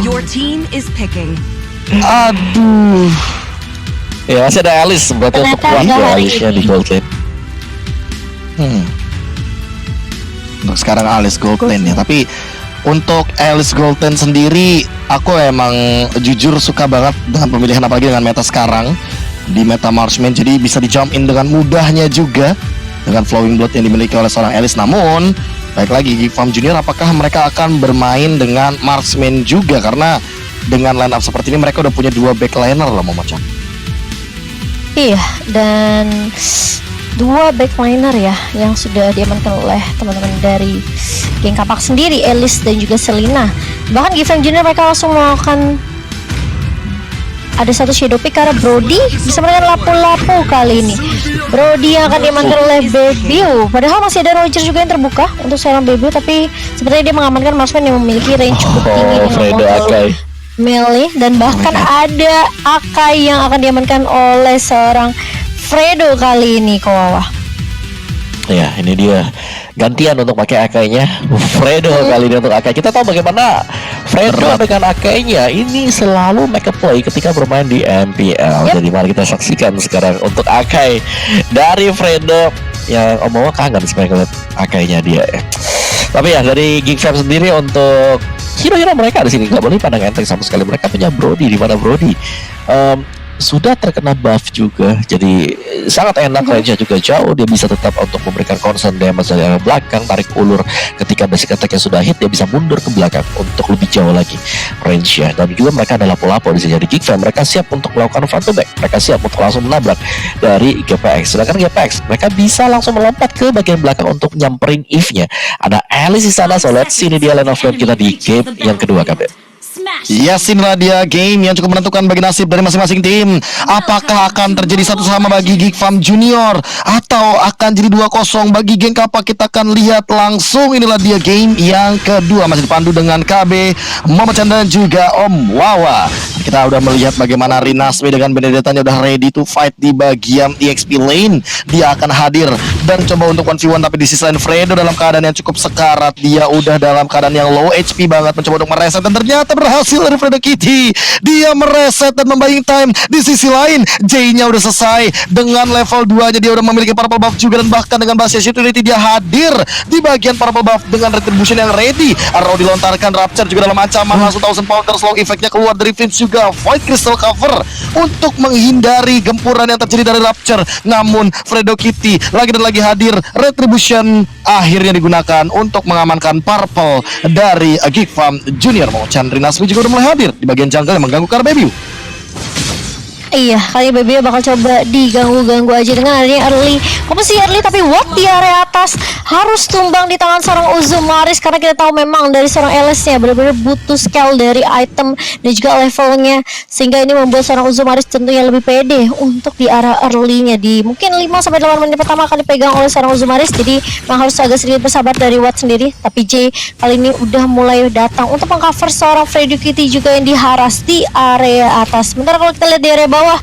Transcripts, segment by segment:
Your team is picking. Aduh. Ya masih ada Alice, berarti untuk Ternyata kuat nggak ya hari Alice-nya ini. di gold lane. Untuk sekarang Alice gold lane ya. Tapi untuk Alice gold lane sendiri, aku emang jujur suka banget dengan pemilihan, apalagi dengan meta sekarang di meta Marksman. Jadi bisa di jump in dengan mudahnya juga dengan flowing blood yang dimiliki oleh seorang Alice. Namun baik lagi Geek Farm Junior, apakah mereka akan bermain dengan Marksman juga? Karena dengan line up seperti ini mereka udah punya 2 backliner loh Momochan. Iya, dan 2 backliner ya yang sudah diamankan oleh teman-teman dari geng Kapak sendiri, Alice dan juga Selena. Bahkan Geek Farm Junior mereka langsung melakukan ada satu shadow pick karena Brody bisa melakukan lapu-lapu kali ini. Brody yang akan diamankan oleh Bebiu. Padahal masih ada Roger juga yang terbuka untuk seorang Bebiu, tapi sepertinya dia mengamankan Marksman yang memiliki range cukup tinggi dengan Fredo kontrol Akai. melee, dan bahkan ada Akai yang akan diamankan oleh seorang Fredo kali ini, Kawawa. Ya ini dia gantian untuk pakai Akainya Fredo kali ini untuk Akai. Kita tahu bagaimana Fredo dengan Akainya ini selalu make a play ketika bermain di MPL. Jadi mari kita saksikan sekarang untuk Akai dari Fredo yang omong kangen sebenarnya ngeliat Akainya dia ya. Tapi ya dari Geek Farm sendiri untuk hero-hero mereka di sini nggak boleh pandang enteng sama sekali. Mereka punya Brody, di mana Brody sudah terkena buff juga, jadi sangat enak, range-nya juga jauh. Dia bisa tetap untuk memberikan concern damage dari arah belakang, tarik ulur ketika basic attack-nya sudah hit, dia bisa mundur ke belakang untuk lebih jauh lagi range-nya. Dan juga mereka ada lapo-lapo di sini. Jadi Geek Farm mereka siap untuk melakukan front to back, mereka siap untuk langsung menabrak dari GPX. Sedangkan GPX mereka bisa langsung melompat ke bagian belakang untuk nyamperin Eve-nya. Ada Alice di sana, so let's see ini dia line of game kita di game yang kedua, KB. Yes, inilah dia game yang cukup menentukan bagi nasib dari masing-masing tim. Apakah akan terjadi 1-1 bagi Geek Farm Junior atau akan jadi 2-0 bagi geng Kapak? Kita akan lihat langsung. Inilah dia game yang kedua, masih dipandu dengan KB, Momochan dan juga Om Wawa. Kita udah melihat bagaimana Rinasmi dengan Benedetta-nya udah ready to fight di bagian EXP lane. Dia akan hadir dan coba untuk 1v1, tapi di sisi lain Fredo dalam keadaan yang cukup sekarat. Dia udah dalam keadaan yang low HP banget, mencoba untuk mereset dan ternyata berhasil dari Fredo Kitty. Dia mereset dan membuying time. Di sisi lain J-nya udah selesai dengan level 2-nya. Dia udah memiliki purple buff juga, dan bahkan dengan Basia Utility dia hadir di bagian purple buff dengan retribution yang ready. Arrow dilontarkan, Rapture juga dalam ancaman, langsung 1000 powder slow effect-nya keluar dari Vince juga. Void Crystal cover untuk menghindari gempuran yang terjadi dari Rapture. Namun Fredo Kitty lagi dan lagi hadir. Retribution akhirnya digunakan untuk mengamankan purple dari Geek Farm Junior. Mau Chandri Nasmi juga udah mulai hadir di bagian jungle yang mengganggu Karbebiu. Iya, kali Bebiu bakal coba diganggu-ganggu aja dengan adanya early. Komposisi early, tapi what di area atas harus tumbang di tangan seorang Uzumaris, karena kita tahu memang dari seorang Alice-nya benar-benar butuh scale dari item dan juga levelnya, sehingga ini membuat seorang Uzumaris tentunya lebih pede untuk di area early-nya. Di mungkin 5-8 menit pertama akan dipegang oleh seorang Uzumaris, jadi memang harus agak sedikit bersabar dari Watt sendiri. Tapi J kali ini udah mulai datang untuk mengcover seorang Fredo Kitty juga yang diharas di area atas. Sementara kalau kita lihat di area bawah,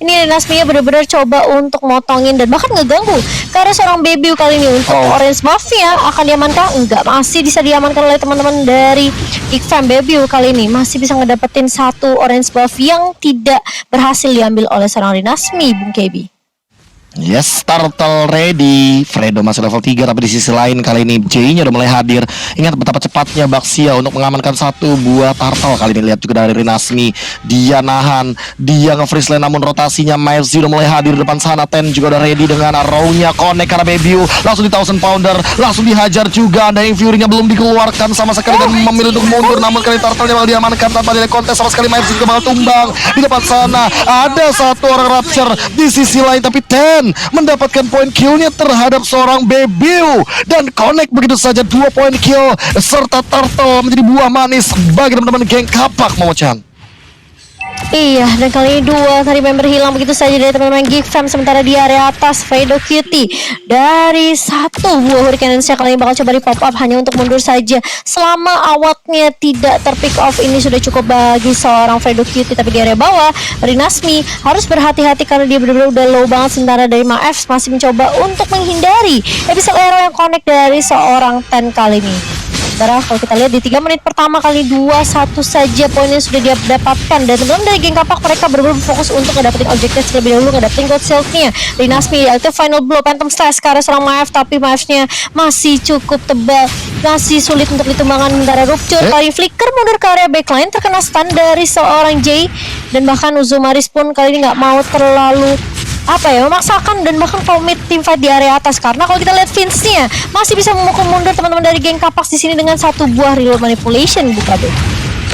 ini Rinasmi benar-benar coba untuk motongin dan bahkan ngeganggu, karena seorang Bebiu kali ini untuk orange buff-nya akan diamankan. Enggak, masih bisa diamankan oleh teman-teman dari Geek Farm. Bebiu kali ini masih bisa ngedapetin satu orange buff yang tidak berhasil diambil oleh seorang Rinasmi, Bung KB. Yes, turtle ready. Fredo masih level 3, tapi di sisi lain kali ini J-nya udah mulai hadir. Ingat betapa cepatnya Baxia untuk mengamankan satu buah turtle. Kali ini lihat juga dari Rinasmi, dia nahan, dia nge-freeze lane, namun rotasinya Miles udah mulai hadir di depan sana. Ten juga udah ready dengan arrow-nya connect karena Bebiu langsung di 1000 pounder, langsung dihajar juga. Ada yang Fury-nya belum dikeluarkan sama sekali dan memilih untuk mundur, namun kali turtle-nya bakal diamankan tanpa nilai kontes sama sekali. Miles juga bakal tumbang. Di depan sana ada satu orang Rapture di sisi lain, tapi Ten mendapatkan poin killnya terhadap seorang Bebiu, dan connect begitu saja 2 poin kill serta turtle menjadi buah manis bagi teman-teman geng Kapak, Momochan. Iya, dan kali ini 2 tadi member hilang begitu saja dari teman-teman Geek Farm. Sementara di area atas Fredo Kitty dari satu buah Hurricane kali ini bakal coba di pop up hanya untuk mundur saja. Selama awatnya tidak terpick off, ini sudah cukup bagi seorang Fredo Kitty. Tapi di area bawah Rinasmi harus berhati-hati karena dia benar-benar udah low banget. Sementara dari Maef masih mencoba untuk menghindari episode arrow yang connect dari seorang Ten kali ini. saudara. Kalau kita lihat di 3 menit pertama kali 2-1 saja poinnya sudah dia dapatkan. Dan teman-teman dari geng kapak mereka benar-benar fokus untuk ngedapetin objektif terlebih dahulu, ngedapetin gold shield-nya. Rinasmi itu final blow Phantom Slash ke arah seorang Maef, tapi Maef-nya masih cukup tebal, masih sulit untuk ditumbangkan. Sementara Rupture kali flicker mundur ke area backline, terkena stun dari seorang Jay. Dan bahkan Uzumaris pun kali ini nggak mau terlalu memaksakan dan bahkan komit tim fight di area atas, karena kalau kita lihat Vince-nya masih bisa memukul mundur teman-teman dari geng kapak di sini dengan satu buah reload manipulation, bukan deh.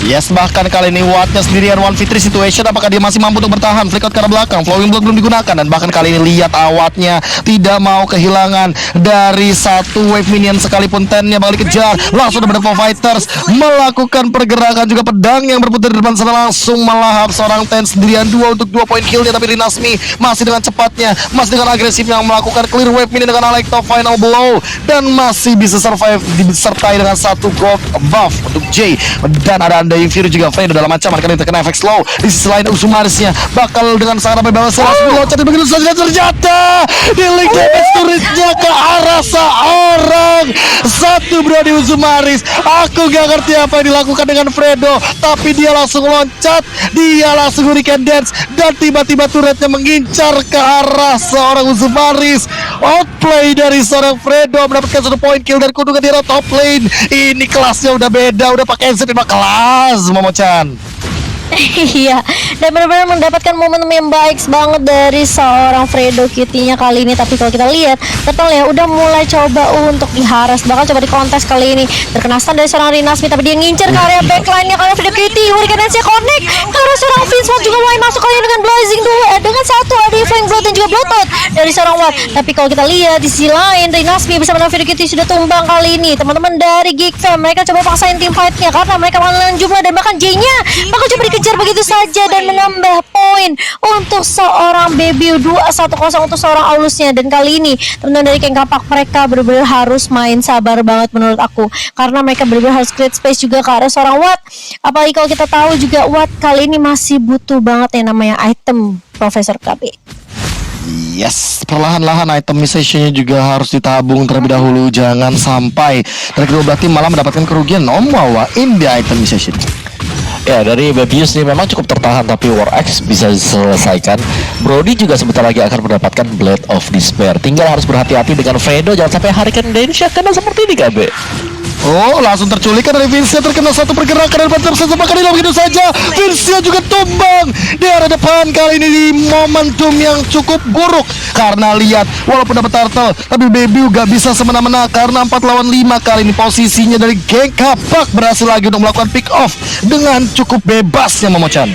Yes, bahkan kali ini Wattnya sendirian 1v3 situation. Apakah dia masih mampu untuk bertahan? Flick out ke arah belakang, Flowing Blood belum digunakan. Dan bahkan kali ini lihat Wattnya tidak mau kehilangan dari satu wave minion sekalipun. Tennya bakal dikejar, langsung ada 4 fighters melakukan pergerakan, juga pedang yang berputar di depan sana langsung melahap seorang Ten sendirian 2 untuk 2 poin killnya. Tapi Rinasmi masih dengan cepatnya, masih dengan agresifnya melakukan clear wave minion dengan Alecto final blow, dan masih bisa survive disertai dengan satu gold buff untuk Jay. Dan ada Undying Fury juga Fredo dalam ancaman kali terkena efek slow. Di sisi lain Uzumarisnya bakal dengan sangat ramai bawah langsung loncat begitu saja, ternyata di link damage turretnya ke arah seorang satu bro di Uzumaris. Aku gak ngerti apa yang dilakukan dengan Fredo, tapi dia langsung loncat, dia langsung hurricane dance, dan tiba-tiba turretnya mengincar ke arah seorang Uzumaris. Outplay dari seorang Fredo mendapatkan 1 poin kill dan kudu di arah top lane. Ini kelasnya udah beda, udah pakai NZ kelas Momo-chan. Iya, dan benar-benar mendapatkan momentum yang baik banget dari seorang Fredo Kitty-nya kali ini. Tapi kalau kita lihat, Turtle ya udah mulai coba untuk diharas, bahkan coba di kontes kali ini. Terkena stun dari seorang Rinasmi, tapi dia ngincer ke area backline-nya karena Fredo Kitty. Hurricane Dance-nya connect karena seorang Vince juga mulai masuk kali ini dengan Blazing Duel, dengan satu ada Flying Blood dan juga Bloodthought dari seorang Watt. Tapi kalau kita lihat di sisi lain, Rinasmi bersama Fredo Kitty sudah tumbang kali ini. Teman-teman dari Geek Fam, mereka coba paksain tim fight-nya karena mereka mengalami jumlah, dan bahkan J-nya bakal coba dikejar begitu saja dan menambah poin untuk seorang Baby 2-1-0 untuk seorang Aulusnya. Dan kali ini teman-teman dari geng kapak mereka benar-benar harus main sabar banget menurut aku, karena mereka benar-benar harus create space juga ke arah seorang Watt. Apalagi kalau kita tahu juga Watt kali ini masih butuh banget yang namanya item Profesor KB. Yes, perlahan-lahan itemization-nya juga harus ditabung terlebih dahulu, jangan sampai dari kedua belah tim malah mendapatkan kerugian Omwawa in the itemization. Ya, dari Babius ini memang cukup tertahan, tapi War X bisa diselesaikan. Brody juga sebentar lagi akan mendapatkan Blade of Despair. Tinggal harus berhati-hati dengan Fredo, jangan sampai Hurricane Dance kena seperti ini KB. Oh, langsung terculik dari Vince, terkena satu pergerakan dan Phantom Slash kali begitu saja. Vince juga tumbang di arah depan kali ini di momentum yang cukup buruk, karena lihat walaupun dapat turtle, tapi Baby gak bisa semena-mena karena 4 lawan 5 kali ini posisinya dari geng kapak berhasil lagi untuk melakukan pick off dengan cukup bebasnya Momo-chan.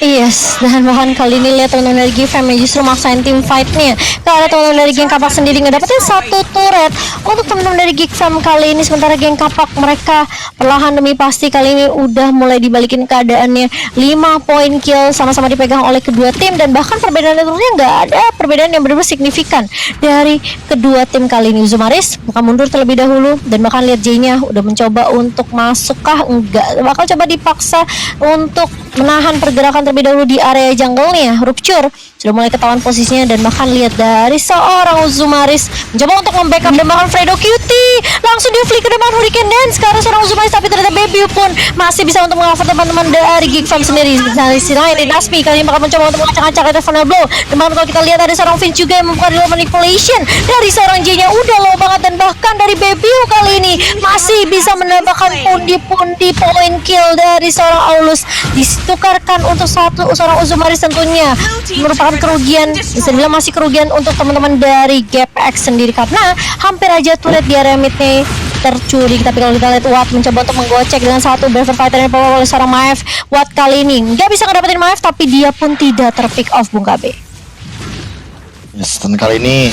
Yes, dan bahkan kali ini lihat teman-teman dari Gfam yang justru maksain tim fight-nya karena teman-teman dari geng kapak sendiri ngedapetin satu turret untuk teman-teman dari Gfam kali ini. Sementara geng kapak mereka perlahan demi pasti kali ini udah mulai dibalikin keadaannya. 5 poin kill sama-sama dipegang oleh kedua tim, dan bahkan perbedaannya tentunya nggak ada perbedaan yang benar-benar signifikan dari kedua tim kali ini. Uzumaris bukan mundur terlebih dahulu, dan bahkan lihat J-nya udah mencoba untuk masuk kah? Enggak, bakal coba dipaksa untuk menahan pergerakan terlebih dahulu di area jungle-nya. Rupture sudah mulai ketahuan posisinya, dan bahkan lihat dari seorang Uzumaris mencoba untuk membackup, dan bahkan Fredo Cutie langsung dia flicker dengan Hurricane Dance karena seorang Uzumaris, tapi ternyata Baby pun masih bisa untuk mengcover teman-teman dari Geek Fam sendiri. Dari sisi lain Rinasmi kali ini bakal mencoba untuk mengacak-acak ada final blow, dan bahkan kalau kita lihat ada seorang Vince juga yang membuka real manipulation dari seorang J-nya udah low banget, dan bahkan dari Baby kali ini masih bisa menambahkan pundi-pundi poin kill dari seorang Aulus. Ditukarkan untuk seorang Uzumaris, tentunya merupakan kerugian, bisa dibilang masih kerugian untuk teman-teman dari Gap X sendiri, karena hampir aja turret di area mid-nya tercuri. Tapi kalau kita lihat Watt mencoba untuk menggocek dengan satu Berserk Fighter yang dibawa oleh seorang Maef. Watt kali ini nggak bisa ngedapetin Maef, tapi dia pun tidak terpick off Bung KB. Yes, dan kali ini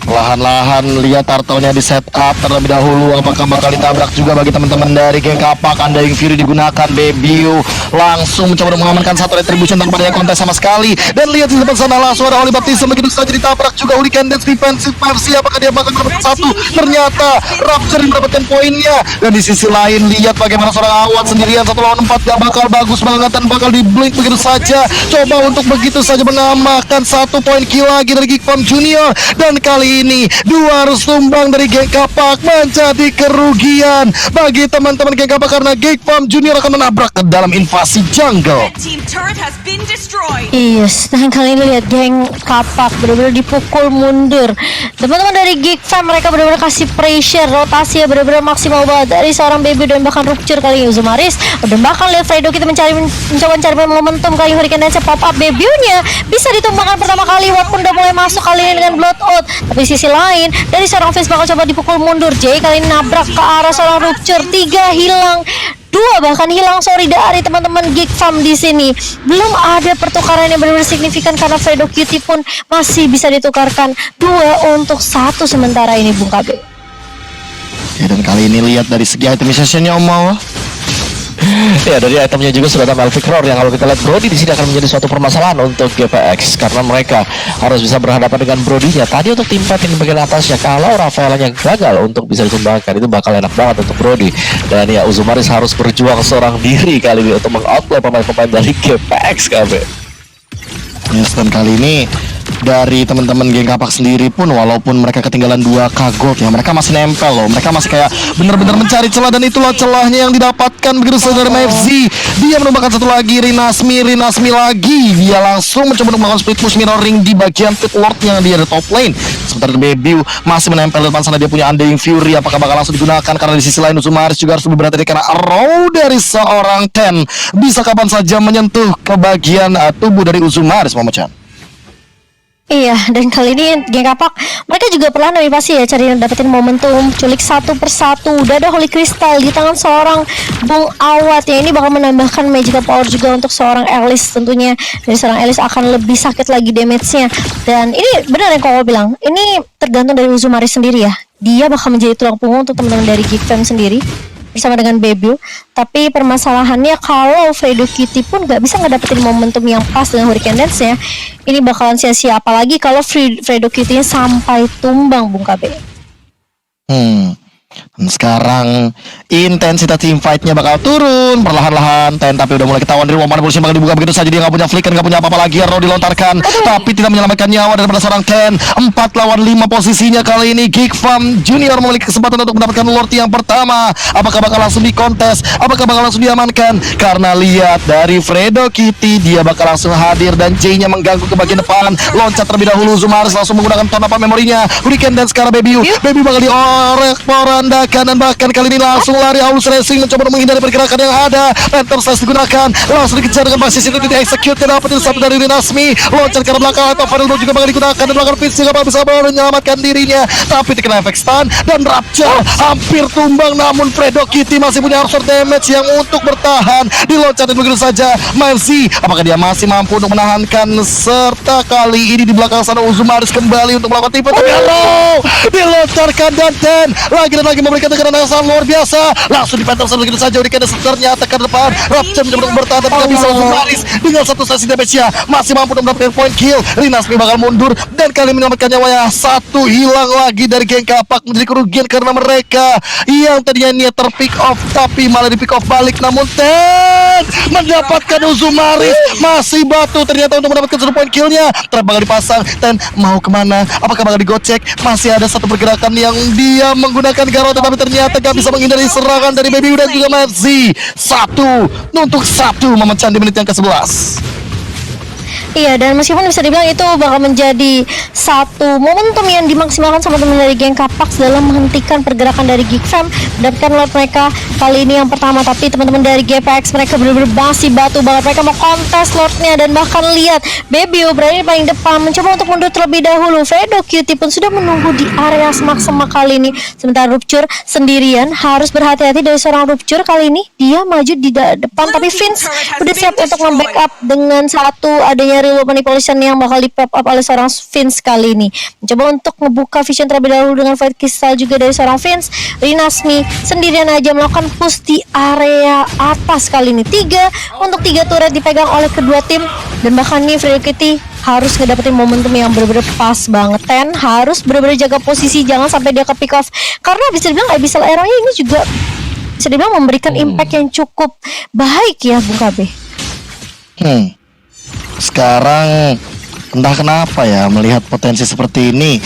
perlahan-lahan lihat turtle-nya di setup terlebih dahulu. Apakah bakal ditabrak juga bagi teman-teman dari geng kapak? Undying Fury digunakan, Baby langsung mencoba mengamankan satu retribution tanpa adanya kontes sama sekali. Dan lihat di depan sana langsung ada Holy Baptism begitu saja ditabrak juga Hurricane Dance defensive Mercy. Apakah dia bakal mendapatkan satu? Ternyata Rapture mendapatkan poinnya. Dan di sisi lain lihat bagaimana seorang Awat sendirian 1 lawan 4 gak bakal bagus banget, dan bakal di blink begitu saja. Coba untuk begitu saja menambahkan 1 poin kill lagi dari Geek Fam Junior. Dan kali kali ini dua harus tumbang dari geng Kapak, menjadi kerugian bagi teman-teman geng Kapak karena Geek Farm Junior akan menabrak ke dalam invasi jungle. Team turret has been destroyed. Yes, dan kali ini lihat geng Kapak benar-benar dipukul mundur. Teman-teman dari Geek Farm mereka benar-benar kasih pressure, rotasi ya benar-benar maksimal banget dari seorang Baby dan bahkan Rupture kali ini Uzumaris. Dan bahkan lihat Fredo kita mencoba mencari momentum kali Hurricane Dance pop up debutnya bisa ditumbangkan pertama kali walaupun udah mulai masuk kali ini dengan blood out. Tapi sisi lain dari seorang Face bakal coba dipukul mundur. Jay kali ini nabrak ke arah seorang Rupture, 3 hilang. 2 bahkan hilang dari teman-teman Geek Farm di sini. Belum ada pertukaran yang benar-benar signifikan karena Fredo Cutie pun masih bisa ditukarkan 2 untuk 1 sementara ini Bung KB. Ya, dan kali ini lihat dari segi itemization-nya Om Mao. Ya, dari itemnya juga sudah ada Melvic Roar yang kalau kita lihat Brody di sini akan menjadi suatu permasalahan untuk GPX karena mereka harus bisa berhadapan dengan Brody-nya. Tadi untuk tim fight di bagian atasnya kalau Rafaelanya gagal untuk bisa disumbangkan itu bakal enak banget untuk Brody. Dan ya Uzumaris harus berjuang seorang diri kali ini untuk meng-outplay pemain-pemain dari GPX KB. Yes, dan kali ini dari teman-teman geng Kapak sendiri pun walaupun mereka ketinggalan 2 kagot ya mereka masih nempel loh, mereka masih kayak benar-benar mencari celah dan itulah celahnya yang didapatkan begitu saja dari MFZ. Dia menumbangkan satu lagi Rinasmi lagi, dia langsung mencoba untuk melakukan split push mirroring di bagian pit lord yang dia ada top lane. Sementara Baby masih menempel di depan sana, dia punya Undying Fury, apakah bakal langsung digunakan karena di sisi lain Uzumaris juga harus lebih berhati-hati karena arrow dari seorang Ten bisa kapan saja menyentuh ke bagian tubuh dari Uzumaris Momochan. Iya, dan kali ini geng Kapak mereka juga perlahan tapi pasti ya cari dapetin momentum culik satu persatu. Udah ada Holy Crystal di tangan seorang Bung Awat ya, ini bakal menambahkan magical power juga untuk seorang Alice tentunya. Dari seorang Alice akan lebih sakit lagi damage-nya. Dan ini benar yang Koko bilang, ini tergantung dari Uzumaris sendiri ya. Dia bakal menjadi tulang punggung untuk teman-teman dari Geek Fam sendiri bersama dengan Baby. Tapi permasalahannya kalau Fredo Cutie pun gak bisa ngedapetin momentum yang pas dengan Hurricane Dance nya, ini bakalan sia-sia apalagi kalau Fredo Cutie sampai tumbang Bung KB. Dan sekarang intensitas team fight-nya bakal turun perlahan-lahan. Ten tapi udah mulai ketahuan dari Woman Bullshit bakal dibuka begitu saja. Dia nggak punya flicker, nggak punya apa-apa lagi. Arrow dilontarkan tapi tidak menyelamatkan nyawa daripada seorang Ten. 4 lawan 5 posisinya kali ini. Geek Farm Junior memiliki kesempatan untuk mendapatkan Lord yang pertama. Apakah bakal langsung dikontes? Apakah bakal langsung diamankan? Karena lihat dari Fredo Cutie, dia bakal langsung hadir dan J-nya mengganggu ke bagian depan. Loncat terlebih dahulu, Uzumaris langsung menggunakan tonapa memorinya. Hurricane Dance sekarang Baby bakal diorek porandakan dan bahkan kali ini langsung lari Aulus Racing mencoba menghindari pergerakan yang ada. Panther Slash digunakan, langsung dikejar dengan basis itu di-execute dan dapetin satu dari Rinasmi. Loncat ke belakang atau Final Blow juga bakal digunakan dan belakang Fitz juga bisa menyelamatkan dirinya tapi terkena efek stun dan Rapture hampir tumbang. Namun Fredo Cutie masih punya absorb damage yang untuk bertahan. Diloncatin begitu saja Mercy, apakah dia masih mampu untuk menahankan? Serta kali ini di belakang sana Uzumaris kembali untuk melakukan tipe tapi halo dilontarkan dan Ten lagi dan lagi memberikan tekanan yang sangat luar biasa. Langsung dipantau begitu saja Hurricane ternyata ke depan. Rapture mencoba untuk bertahan tapi tidak bisa. Uzumaris dengan satu sesi damage-nya masih mampu untuk mendapatkan point kill. Rinasmi bakal mundur dan kali menyelamatkan nyawanya. 1 hilang lagi dari geng Kapak, menjadi kerugian karena mereka yang tadinya niat terpick off tapi malah di pick off balik. Namun Ten mendapatkan Uzumaris masih batu ternyata untuk mendapatkan 1 point killnya. Trap bakal dipasang. Ten mau kemana? Apakah bakal digocek? Masih ada satu pergerakan yang dia menggunakan Garot tetapi ternyata gak bisa menghindari serangan dari Baby dan juga Mercy. 1 untuk 1 memecah di menit yang ke-11. Iya, dan meskipun bisa dibilang itu bakal menjadi satu momentum yang dimaksimalkan sama teman dari geng Kapak dalam menghentikan pergerakan dari Geek Fam, mendapatkan Lord mereka kali ini yang pertama. Tapi teman-teman dari GPX mereka benar-benar masih batu banget, mereka mau kontes Lordnya. Dan bahkan lihat Baby berada di paling depan mencoba untuk mundur terlebih dahulu. Fredo Cutie pun sudah menunggu di area semak-semak kali ini, sementara Rupture sendirian harus berhati-hati dari seorang Rupture. Kali ini dia maju di depan tapi Vince udah siap untuk membackup dengan satu adanya real manipulation yang bakal di pop up oleh seorang Vince kali ini. Mencoba untuk ngebuka vision terlebih dahulu dengan fight crystal juga dari seorang Vince. Rinasmi sendirian aja melakukan push di area atas kali ini. 3 untuk 3 turret dipegang oleh kedua tim. Dan bahkan nih Fredo Cutie harus ngedapetin momentum yang bener-bener pas banget. Ten harus bener-bener jaga posisi, jangan sampai dia ke pick off karena bisa dibilang Abyssal Arrow ini juga bisa dibilang memberikan impact yang cukup baik ya Bung KB. Sekarang entah kenapa ya melihat potensi seperti ini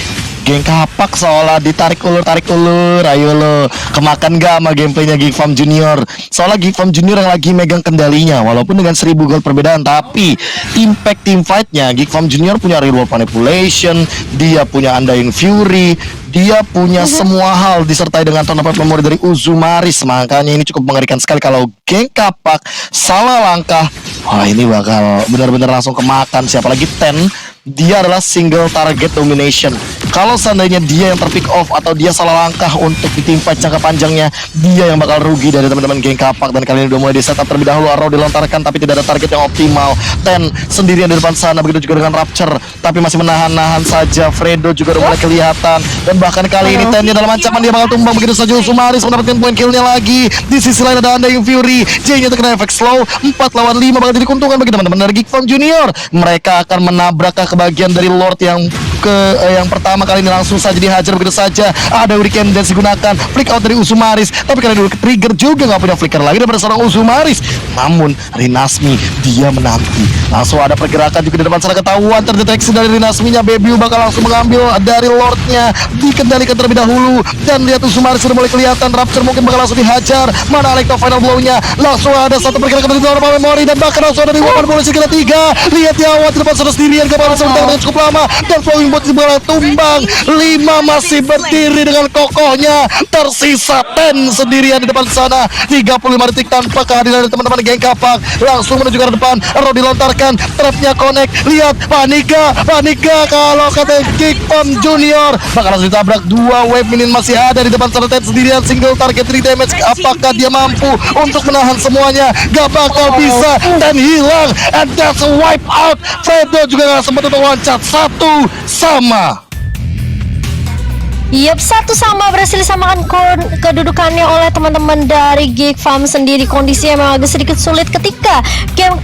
geng kapak seolah ditarik ulur ayo lo kemakan gak sama gameplaynya Geek Farm Junior. Soalnya Geek Farm Junior yang lagi megang kendalinya walaupun dengan 1000 gold perbedaan, tapi impact team fightnya Geek Farm Junior punya reroll manipulation, dia punya Undying Fury, dia punya semua hal disertai dengan tournament memori dari Uzumaris. Makanya ini cukup mengerikan sekali kalau geng kapak salah langkah. Wah, ini bakal benar-benar langsung kemakan. Siapa lagi Ten, dia adalah single target domination. Kalau seandainya dia yang terpick off atau dia salah langkah untuk di team fight jangka panjangnya, dia yang bakal rugi dari teman-teman geng kapak. Dan kali ini udah mulai di setup terlebih dahulu, arrow dilontarkan tapi tidak ada target yang optimal. Ten sendirian di depan sana, begitu juga dengan Rapture, tapi masih menahan-nahan saja. Fredo juga udah mulai kelihatan, dan bahkan kali ini Tennya dalam ancaman, dia bakal tumbang begitu saja. Uzumaris mendapatkan poin killnya lagi. Di sisi lain ada Undying Fury, J-nya terkena efek slow. 4 lawan 5 bakal jadi keuntungan bagi teman-teman dari Geek Farm Junior. Mereka akan menabrak ke bagian dari Lord yang yang pertama kali ini langsung saja dihajar begitu saja. Ada Hurricane Dance digunakan, flick out dari Uzumaris, tapi karena dulu trigger juga nggak punya flicker lagi daripada seorang Uzumaris. Namun Rinasmi dia menanti, langsung ada pergerakan juga di depan sana, ketahuan terdeteksi dari Rinasminya. Bebiu bakal langsung mengambil dari Lordnya, dikendalikan terlebih dahulu, dan lihat Uzumaris sudah mulai kelihatan. Rapture mungkin bakal langsung dihajar. Mana Electro final blow-nya, langsung ada satu pergerakan dari Norma Memory, dan bahkan langsung ada di Woman Policy kila 3. Lihat Yawa di depan sana sendirian, gak bakal dengan cukup lama, dan Flowing Bot bola tumbang. 5 masih berdiri dengan kokohnya, tersisa Ten sendirian di depan sana. 35 detik tanpa kehadiran dari teman-teman geng kapak, langsung menuju ke depan. Arrow dilontarkan, trapnya connect. Lihat Panika kalau kata Geek Farm Junior bakal langsung ditabrak. 2 wave minion masih ada di depan sana. Ten sendirian single target 3 damage. Apakah dia mampu untuk menahan semuanya? Gak bakal bisa. Ten hilang, and that's a wipe out. Fredo juga gak sempat untuk loncat. 1-sama. Yup, 1-sama berhasil disamakan kedudukannya oleh teman-teman dari Geek Farm sendiri. Kondisinya memang agak sedikit sulit ketika game